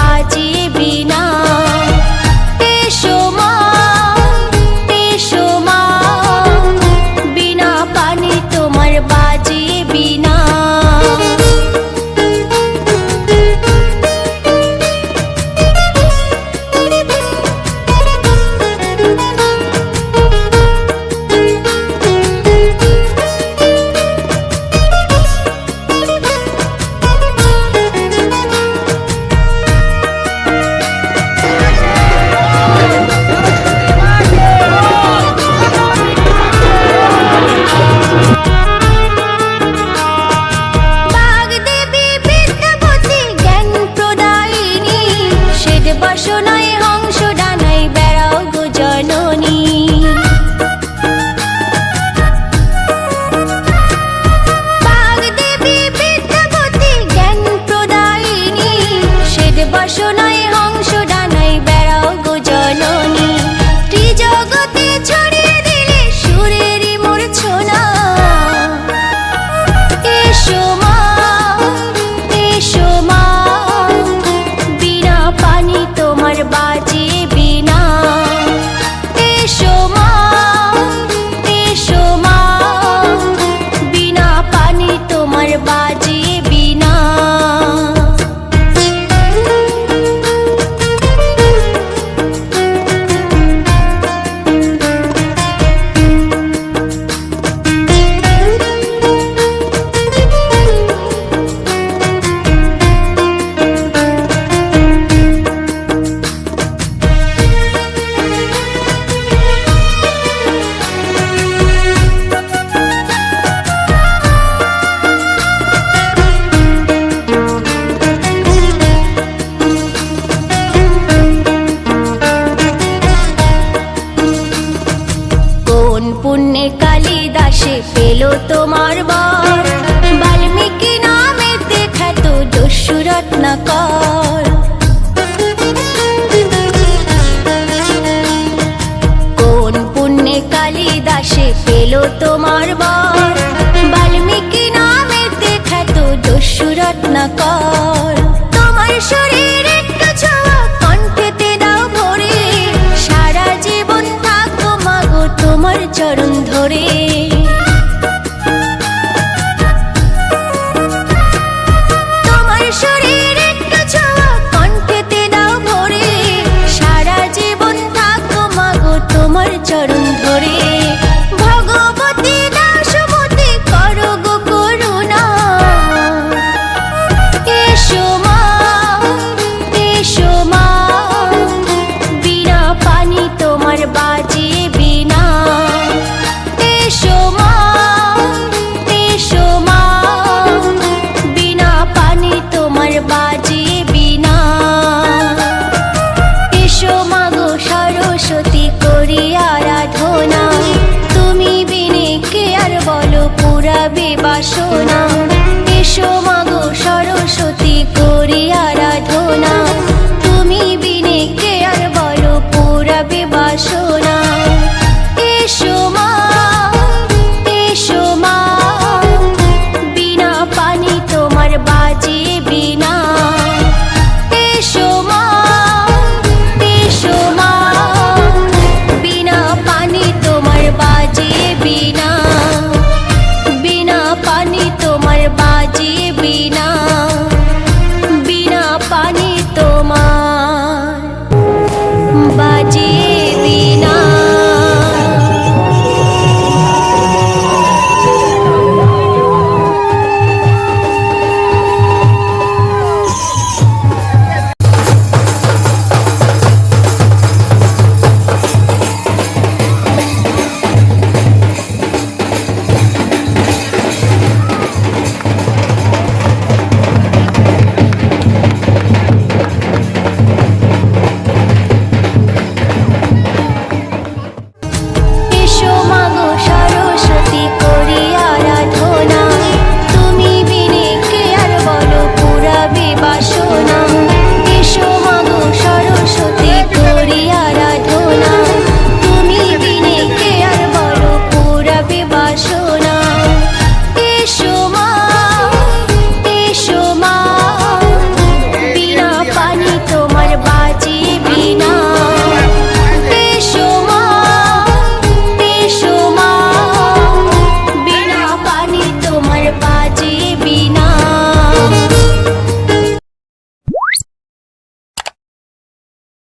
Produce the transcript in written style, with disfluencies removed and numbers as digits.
বাজিয়ে বিনা। এসো মা, এসো মা, বিনা পানি তোমার বাজিয়ে বিনা। বাসনায় হংস ডানায় বেড়াও গো জননী। বাগদেবী বিদ্যাপতি জ্ঞান প্রদায়িনী, শ্বেত বাসনায় হংস ডানায় বেড়াও গো জননী। ত্রিজগতে ছড়িয়ে দিলে সুরেরই মূর্ছনা। এসো মা, এসো মা, বিনা পানি তোমার বাজিয়ে বিনা। এসো মা, এসো মা, বিনা পানি তোমার বাজিয়ে বিনা। কোন পুণ্যে কালিদাসে পেল তোমার বর, বাল্মীকি নামেতে খ্যাত দস্যু রত্নাকর। কোন পুণ্যে কালিদাসে পেল তোমার বর, বাল্মীকি নামেতে খ্যাত দস্যু রত্নাকর। তোমার শরীর একটু ছোঁয়া কণ্ঠেতে দাও ভরে, সারা জীবন থাকো মাগো তোমার চরণ ধরে। তোমার শরীর একটু ছোঁয়া কণ্ঠেতে দাও ভরে, সারা জীবন থাকো মাগো তোমার চরণ ধরে। ভগবতী দাসমতী করো গো করুণা। এসো মা, এসো মা, বিনা পানি তোমার বাজিয়ে বিনা। এসো মা, এসো মা, বিনা পানি তোমার বাজিয়ে বিনা। এসো মাগো সরস্বতী করি আরাধনা, তুমি বিনে কে আর বলো পুরাবে বাসনা। এসো মাগো